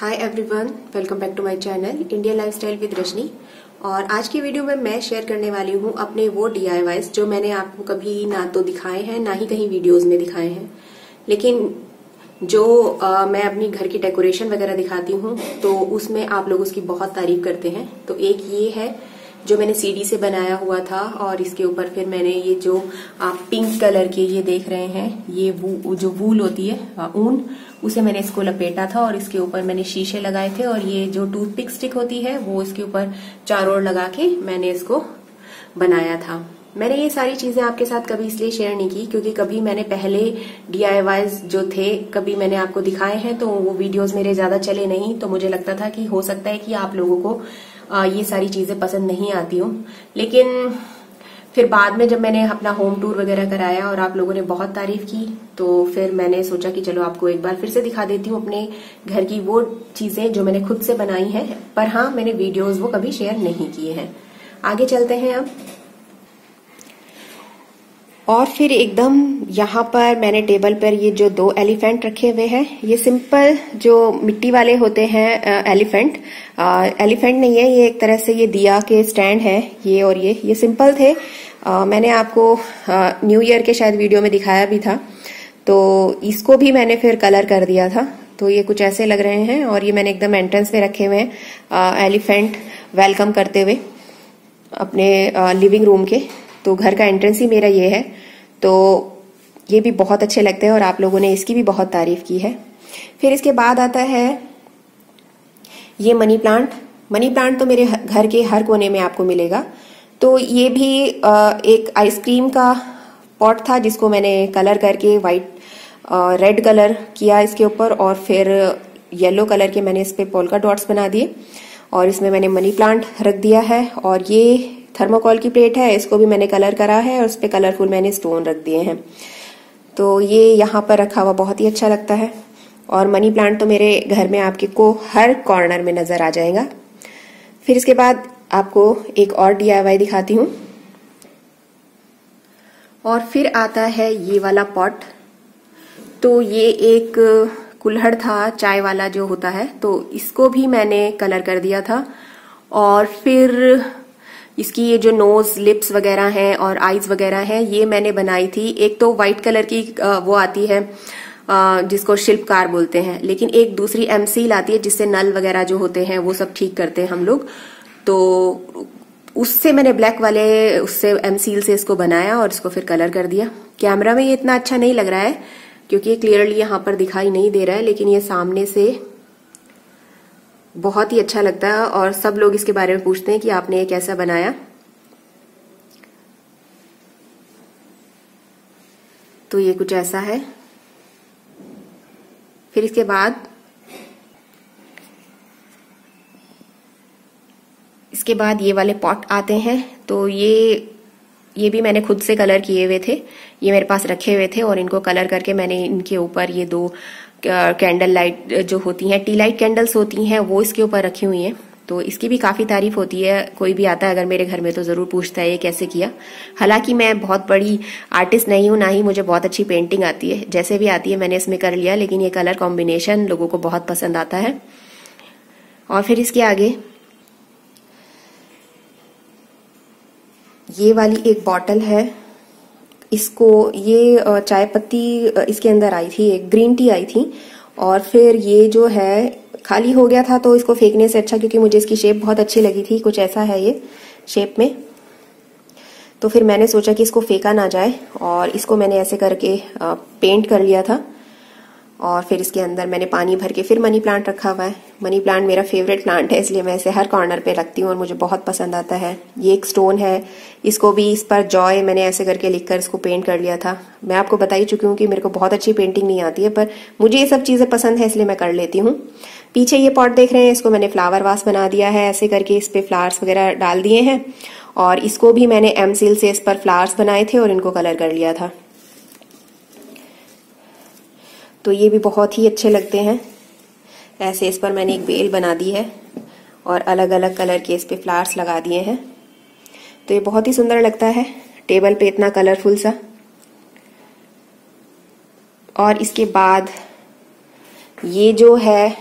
Hi everyone, welcome back to my channel Indian lifestyle with Rajni. और आज की video में मैं शेयर करने वाली हूँ अपने वो DIYs जो मैंने आपको कभी ना तो दिखाए हैं ना ही कहीं वीडियोस में दिखाए हैं, लेकिन जो मैं अपनी घर की डेकोरेशन वगैरह दिखाती हूँ तो उसमें आप लोग उसकी बहुत तारीफ करते हैं। तो एक ये है जो मैंने सीडी से बनाया हुआ था और इसके ऊपर फिर मैंने ये जो आप पिंक कलर के ये देख रहे हैं, ये जो वूल होती है ऊन, उसे मैंने इसको लपेटा था और इसके ऊपर मैंने शीशे लगाए थे और ये जो टूथपिक स्टिक होती है वो इसके ऊपर चारों ओर लगा के मैंने इसको बनाया था। मैंने ये सारी चीजें आपके साथ कभी इसलिए शेयर नहीं की क्योंकि कभी मैंने पहले DIYs जो थे कभी मैंने आपको दिखाए हैं तो वो वीडियोस मेरे ज्यादा चले नहीं, तो मुझे लगता था कि हो सकता है कि आप लोगों को ये सारी चीजें पसंद नहीं आती हो। लेकिन फिर बाद में जब मैंने अपना होम टूर वगैरह कराया और आप लोगों ने बहुत तारीफ की तो फिर मैंने सोचा कि चलो आपको एक बार फिर से दिखा देती हूँ अपने घर की वो चीजें जो मैंने खुद से बनाई हैं, पर हाँ मैंने वीडियोस वो कभी शेयर नहीं किए हैं। आगे चलते हैं अब। और फिर एकदम यहाँ पर मैंने टेबल पर ये जो 2 एलिफेंट रखे हुए हैं, ये सिंपल जो मिट्टी वाले होते हैं एलिफेंट नहीं है, ये एक तरह से ये दिया के स्टैंड है ये, और ये सिंपल थे। मैंने आपको न्यू ईयर के शायद वीडियो में दिखाया भी था, तो इसको भी मैंने फिर कलर कर दिया था। तो ये कुछ ऐसे लग रहे हैं और ये मैंने एकदम एंट्रेंस में रखे हुए हैं एलिफेंट वेलकम करते हुए अपने लिविंग रूम के। तो घर का एंट्रेंस ही मेरा ये है, तो ये भी बहुत अच्छे लगते हैं और आप लोगों ने इसकी भी बहुत तारीफ की है। फिर इसके बाद आता है ये मनी प्लांट तो मेरे घर के हर कोने में आपको मिलेगा। तो ये भी एक आइसक्रीम का पॉट था जिसको मैंने कलर करके वाइट रेड कलर किया इसके ऊपर, और फिर येलो कलर के मैंने इस पे पोल्का डॉट्स बना दिए और इसमें मैंने मनी प्लांट रख दिया है। और ये थर्मोकॉल की प्लेट है, इसको भी मैंने कलर करा है और उस पे कलरफुल मैंने स्टोन रख दिए हैं। तो ये यहाँ पर रखा हुआ बहुत ही अच्छा लगता है और मनी प्लांट तो मेरे घर में आपके को हर कॉर्नर में नजर आ जाएगा। फिर इसके बाद आपको एक और DIY दिखाती हूँ। और फिर आता है ये वाला पॉट। तो ये एक कुल्हड़ था चाय वाला जो होता है, तो इसको भी मैंने कलर कर दिया था। और फिर इसकी ये जो नोज लिप्स वगैरह हैं और आईज वगैरह हैं, ये मैंने बनाई थी। एक तो व्हाइट कलर की वो आती है जिसको शिल्पकार बोलते हैं, लेकिन एक दूसरी एमसील आती है जिससे नल वगैरह जो होते हैं वो सब ठीक करते हैं हम लोग। तो उससे मैंने ब्लैक वाले उससे एमसील से इसको बनाया और इसको फिर कलर कर दिया। कैमरा में ये इतना अच्छा नहीं लग रहा है क्योंकि ये क्लियरली यहाँ पर दिखाई नहीं दे रहा है, लेकिन ये सामने से बहुत ही अच्छा लगता है और सब लोग इसके बारे में पूछते हैं कि आपने ये कैसा बनाया। तो ये कुछ ऐसा है। फिर इसके बाद ये वाले पॉट आते हैं। तो ये भी मैंने खुद से कलर किए हुए थे, ये मेरे पास रखे हुए थे और इनको कलर करके मैंने इनके ऊपर ये 2 कैंडल लाइट जो होती हैं, टी लाइट कैंडल्स होती हैं, वो इसके ऊपर रखी हुई हैं। तो इसकी भी काफी तारीफ होती है, कोई भी आता है अगर मेरे घर में तो जरूर पूछता है ये कैसे किया। हालांकि मैं बहुत बड़ी आर्टिस्ट नहीं हूं, ना ही मुझे बहुत अच्छी पेंटिंग आती है, जैसे भी आती है मैंने इसमें कर लिया, लेकिन ये कलर कॉम्बिनेशन लोगों को बहुत पसंद आता है। और फिर इसके आगे ये वाली एक बॉटल है, इसको ये चाय पत्ती इसके अंदर आई थी, एक ग्रीन टी आई थी। और फिर ये जो है खाली हो गया था तो इसको फेंकने से अच्छा, क्योंकि मुझे इसकी शेप बहुत अच्छी लगी थी, कुछ ऐसा है ये शेप में, तो फिर मैंने सोचा कि इसको फेंका ना जाए और इसको मैंने ऐसे करके पेंट कर लिया था। और फिर इसके अंदर मैंने पानी भर के फिर मनी प्लांट रखा हुआ है। मनी प्लांट मेरा फेवरेट प्लांट है, इसलिए मैं इसे हर कॉर्नर पे रखती हूँ और मुझे बहुत पसंद आता है। ये एक स्टोन है, इसको भी इस पर जॉय मैंने ऐसे करके लिखकर इसको पेंट कर लिया था। मैं आपको बता ही चुकी हूँ कि मेरे को बहुत अच्छी पेंटिंग नहीं आती है, पर मुझे ये सब चीजें पसंद है इसलिए मैं कर लेती हूँ। पीछे ये पॉट देख रहे हैं, इसको मैंने फ्लावर वास बना दिया है, ऐसे करके इस पे फ्लावर्स वगैरह डाल दिए हैं और इसको भी मैंने एमसील से इस पर फ्लावर्स बनाए थे और इनको कलर कर लिया था। तो ये भी बहुत ही अच्छे लगते हैं। ऐसे इस पर मैंने एक बेल बना दी है और अलग अलग कलर के इस पे फ्लावर्स लगा दिए हैं, तो ये बहुत ही सुंदर लगता है टेबल पे इतना कलरफुल सा। और इसके बाद ये जो है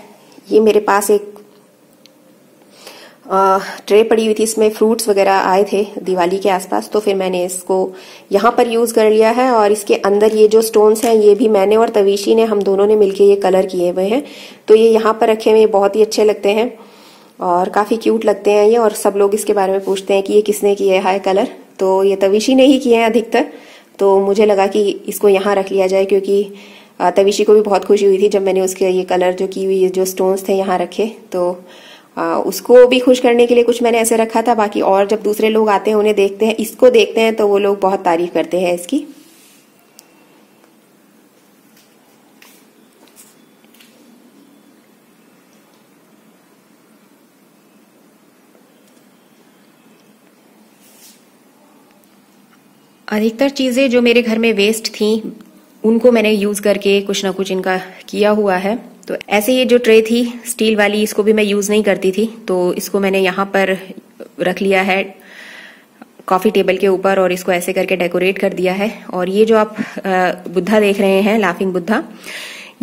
ये मेरे पास एक ट्रे पड़ी हुई थी, इसमें फ्रूट्स वगैरह आए थे दिवाली के आसपास, तो फिर मैंने इसको यहाँ पर यूज कर लिया है। और इसके अंदर ये जो स्टोन्स हैं ये भी मैंने और तवीशी ने, हम दोनों ने मिलके ये कलर किए हुए हैं। तो ये यहाँ पर रखे हुए बहुत ही अच्छे लगते हैं और काफी क्यूट लगते हैं ये। और सब लोग इसके बारे में पूछते हैं कि ये किसने किया है कलर, तो ये तवीशी ने ही किए हैं अधिकतर। तो मुझे लगा कि इसको यहाँ रख लिया जाए, क्योंकि तवीशी को भी बहुत खुशी हुई थी जब मैंने उसके ये कलर जो की हुई जो स्टोन्स थे यहाँ रखे। तो उसको भी खुश करने के लिए कुछ मैंने ऐसे रखा था। बाकी और जब दूसरे लोग आते हैं उन्हें देखते हैं, इसको देखते हैं, तो वो लोग बहुत तारीफ करते हैं इसकी। अधिकतर चीजें जो मेरे घर में वेस्ट थी उनको मैंने यूज करके कुछ ना कुछ इनका किया हुआ है। तो ऐसे ये जो ट्रे थी स्टील वाली, इसको भी मैं यूज नहीं करती थी, तो इसको मैंने यहाँ पर रख लिया है कॉफी टेबल के ऊपर और इसको ऐसे करके डेकोरेट कर दिया है। और ये जो आप बुद्धा देख रहे हैं, लाफिंग बुद्धा,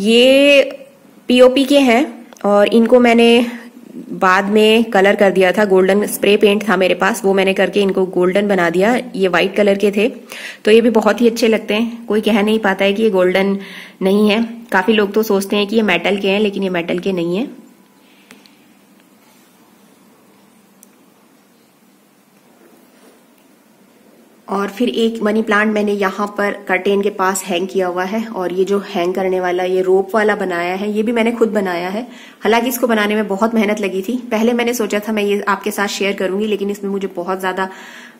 ये पीओपी के हैं और इनको मैंने बाद में कलर कर दिया था। गोल्डन स्प्रे पेंट था मेरे पास, वो मैंने करके इनको गोल्डन बना दिया। ये व्हाइट कलर के थे, तो ये भी बहुत ही अच्छे लगते हैं। कोई कह नहीं पाता है कि ये गोल्डन नहीं है। काफी लोग तो सोचते हैं कि ये मेटल के हैं, लेकिन ये मेटल के नहीं है। और फिर एक मनी प्लांट मैंने यहाँ पर कर्टेन के पास हैंग किया हुआ है। और ये जो हैंग करने वाला ये रोप वाला बनाया है, ये भी मैंने खुद बनाया है। हालांकि इसको बनाने में बहुत मेहनत लगी थी। पहले मैंने सोचा था मैं ये आपके साथ शेयर करूंगी, लेकिन इसमें मुझे बहुत ज्यादा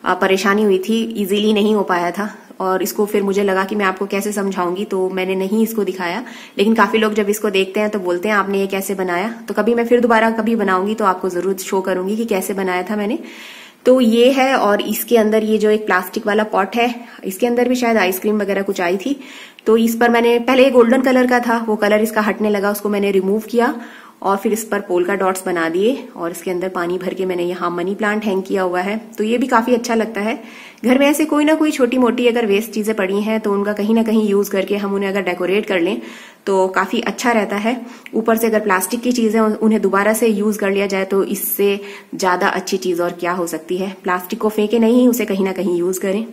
परेशानी हुई थी, इजीली नहीं हो पाया था। और इसको फिर मुझे लगा कि मैं आपको कैसे समझाऊंगी, तो मैंने नहीं इसको दिखाया। लेकिन काफी लोग जब इसको देखते हैं तो बोलते हैं आपने ये कैसे बनाया। तो कभी मैं फिर दोबारा कभी बनाऊंगी तो आपको जरूर शो करूंगी कि कैसे बनाया था मैंने। तो ये है। और इसके अंदर ये जो एक प्लास्टिक वाला पॉट है, इसके अंदर भी शायद आइसक्रीम वगैरह कुछ आई थी। तो इस पर मैंने पहले गोल्डन कलर का था, वो कलर इसका हटने लगा, उसको मैंने रिमूव किया और फिर इस पर पोल्का डॉट्स बना दिए। और इसके अंदर पानी भर के मैंने यहाँ मनी प्लांट हैंग किया हुआ है। तो ये भी काफी अच्छा लगता है। घर में ऐसे कोई ना कोई छोटी मोटी अगर वेस्ट चीजें पड़ी हैं तो उनका कहीं ना कहीं यूज करके हम उन्हें अगर डेकोरेट कर लें तो काफी अच्छा रहता है। ऊपर से अगर प्लास्टिक की चीजें उन्हें दोबारा से यूज कर लिया जाए तो इससे ज्यादा अच्छी चीज और क्या हो सकती है। प्लास्टिक को फेंके नहीं, उसे कहीं ना कहीं यूज करें।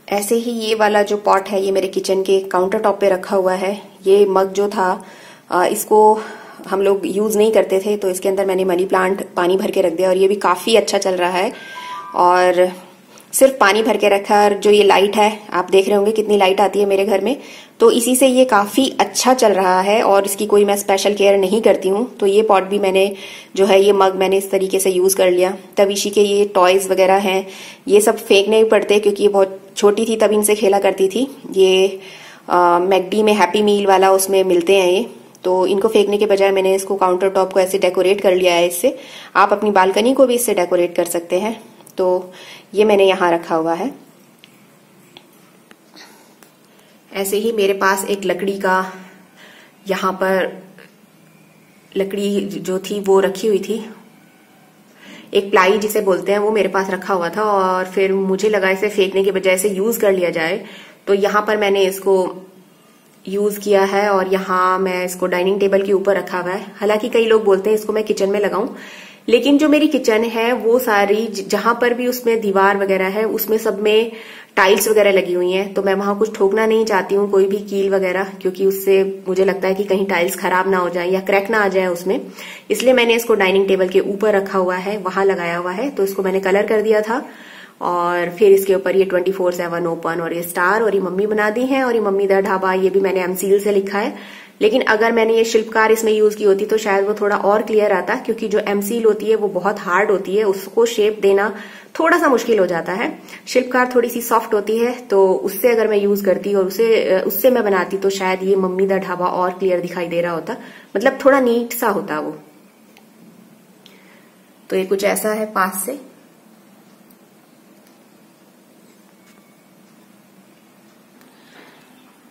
ऐसे ही ये वाला जो पॉट है ये मेरे किचन के काउंटर टॉप पे रखा हुआ है। ये मग जो था इसको हम लोग यूज नहीं करते थे, तो इसके अंदर मैंने मनी प्लांट पानी भर के रख दिया और ये भी काफी अच्छा चल रहा है। और सिर्फ पानी भर के रखा। और जो ये लाइट है, आप देख रहे होंगे कितनी लाइट आती है मेरे घर में, तो इसी से ये काफी अच्छा चल रहा है और इसकी कोई मैं स्पेशल केयर नहीं करती हूँ। तो ये पॉट भी मैंने जो है, ये मग मैंने इस तरीके से यूज कर लिया। तवीशी के ये टॉयज वगैरह हैं, ये सब फेंकने भी पड़ते क्योंकि ये बहुत छोटी थी तब इनसे खेला करती थी। ये मैकडी में हैप्पी मील वाला उसमें मिलते हैं ये, तो इनको फेंकने के बजाय मैंने इसको काउंटर टॉप को ऐसे डेकोरेट कर लिया है। इससे आप अपनी बालकनी को भी इससे डेकोरेट कर सकते हैं। तो ये मैंने यहाँ रखा हुआ है। ऐसे ही मेरे पास एक लकड़ी का, यहाँ पर लकड़ी जो थी वो रखी हुई थी, एक प्लाई जिसे बोलते हैं, वो मेरे पास रखा हुआ था। और फिर मुझे लगा इसे फेंकने के बजाय इसे यूज कर लिया जाए, तो यहाँ पर मैंने इसको यूज किया है और यहाँ मैं इसको डाइनिंग टेबल के ऊपर रखा हुआ है। हालांकि कई लोग बोलते हैं इसको मैं किचन में लगाऊं, लेकिन जो मेरी किचन है वो सारी जहां पर भी उसमें दीवार वगैरह है उसमें सब में टाइल्स वगैरह लगी हुई हैं, तो मैं वहां कुछ ठोकना नहीं चाहती हूँ, कोई भी कील वगैरह, क्योंकि उससे मुझे लगता है कि कहीं टाइल्स खराब ना हो जाए या क्रैक ना आ जाए उसमें। इसलिए मैंने इसको डाइनिंग टेबल के ऊपर रखा हुआ है, वहां लगाया हुआ है। तो इसको मैंने कलर कर दिया था और फिर इसके ऊपर ये 24/7 ओपन और ये स्टार और ये मम्मी बना दी है। और ये मम्मी दा ढाबा, ये भी मैंने एमसील से लिखा है। लेकिन अगर मैंने ये शिल्पकार इसमें यूज की होती तो शायद वो थोड़ा और क्लियर आता, क्योंकि जो एमसील होती है वो बहुत हार्ड होती है, उसको शेप देना थोड़ा सा मुश्किल हो जाता है। शिल्पकार थोड़ी सी सॉफ्ट होती है, तो उससे अगर मैं यूज करती और उससे मैं बनाती तो शायद ये मम्मी दा ढाबा और क्लियर दिखाई दे रहा होता, मतलब थोड़ा नीट सा होता वो। तो ये कुछ ऐसा है पास से।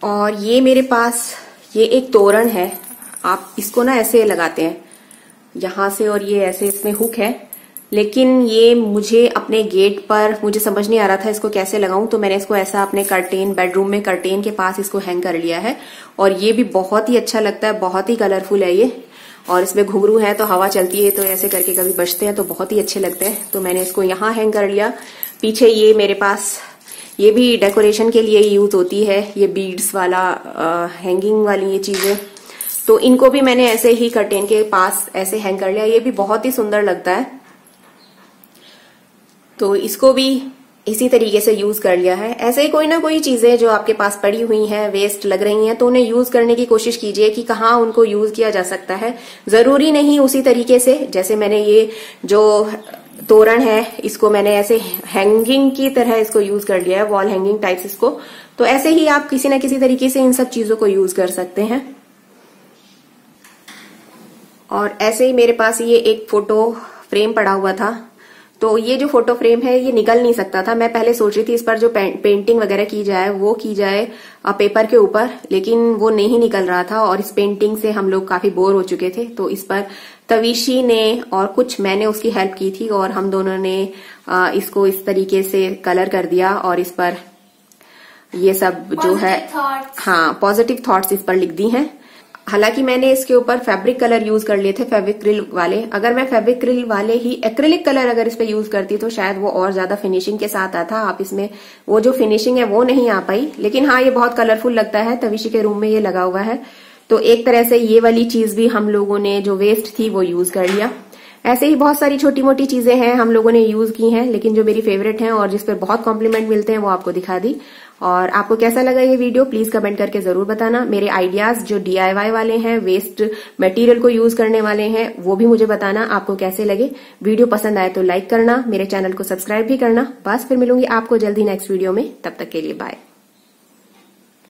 और ये मेरे पास ये एक तोरण है, आप इसको ना ऐसे लगाते हैं यहां से, और ये ऐसे इसमें हुक है, लेकिन ये मुझे अपने गेट पर मुझे समझ नहीं आ रहा था इसको कैसे लगाऊं, तो मैंने इसको ऐसा अपने कर्टेन, बेडरूम में कर्टेन के पास इसको हैंग कर लिया है। और ये भी बहुत ही अच्छा लगता है, बहुत ही कलरफुल है ये। और इसमें घुंघरू है तो हवा चलती है तो ऐसे करके कभी बजते हैं तो बहुत ही अच्छे लगते हैं। तो मैंने इसको यहाँ हैंग कर लिया। पीछे ये मेरे पास, ये भी डेकोरेशन के लिए यूज होती है, ये बीड्स वाला हैंगिंग वाली ये चीजें, तो इनको भी मैंने ऐसे ही कर्टेन के पास ऐसे हैंग कर लिया। ये भी बहुत ही सुंदर लगता है, तो इसको भी इसी तरीके से यूज कर लिया है। ऐसे ही कोई ना कोई चीजें जो आपके पास पड़ी हुई हैं, वेस्ट लग रही हैं, तो उन्हें यूज करने की कोशिश कीजिए कि कहाँ उनको यूज किया जा सकता है। जरूरी नहीं उसी तरीके से, जैसे मैंने ये जो तोरण है इसको मैंने ऐसे हैंगिंग की तरह इसको यूज कर लिया है, वॉल हैंगिंग टाइप्स इसको। तो ऐसे ही आप किसी न किसी तरीके से इन सब चीजों को यूज कर सकते हैं। और ऐसे ही मेरे पास ये एक फोटो फ्रेम पड़ा हुआ था, तो ये जो फोटो फ्रेम है ये निकल नहीं सकता था। मैं पहले सोच रही थी इस पर जो पेंटिंग वगैरह की जाए वो की जाए पेपर के ऊपर, लेकिन वो नहीं निकल रहा था और इस पेंटिंग से हम लोग काफी बोर हो चुके थे। तो इस पर तविशी ने और कुछ मैंने उसकी हेल्प की थी और हम दोनों ने इसको इस तरीके से कलर कर दिया और इस पर ये सब जो है, हाँ, पॉजिटिव थॉट्स इस पर लिख दी हैं। हालांकि मैंने इसके ऊपर फैब्रिक कलर यूज कर लिए थे, फेविक्रिल वाले। अगर मैं फेविक्रिल वाले ही एक्रिलिक कलर अगर इस पे यूज करती तो शायद वो और ज्यादा फिनिशिंग के साथ आता। आप इसमें वो जो फिनिशिंग है वो नहीं आ पाई, लेकिन हाँ ये बहुत कलरफुल लगता है। तविशी के रूम में ये लगा हुआ है, तो एक तरह से ये वाली चीज भी हम लोगों ने जो वेस्ट थी वो यूज कर लिया। ऐसे ही बहुत सारी छोटी मोटी चीजें हैं हम लोगों ने यूज की हैं, लेकिन जो मेरी फेवरेट हैं और जिस पर बहुत कॉम्प्लीमेंट मिलते हैं वो आपको दिखा दी। और आपको कैसा लगा ये वीडियो प्लीज कमेंट करके जरूर बताना। मेरे आइडियाज जो DIY वाले हैं, वेस्ट मटेरियल को यूज करने वाले हैं, वो भी मुझे बताना आपको कैसे लगे। वीडियो पसंद आए तो लाइक करना, मेरे चैनल को सब्सक्राइब भी करना। बस फिर मिलूंगी आपको जल्दी नेक्स्ट वीडियो में, तब तक के लिए बाय।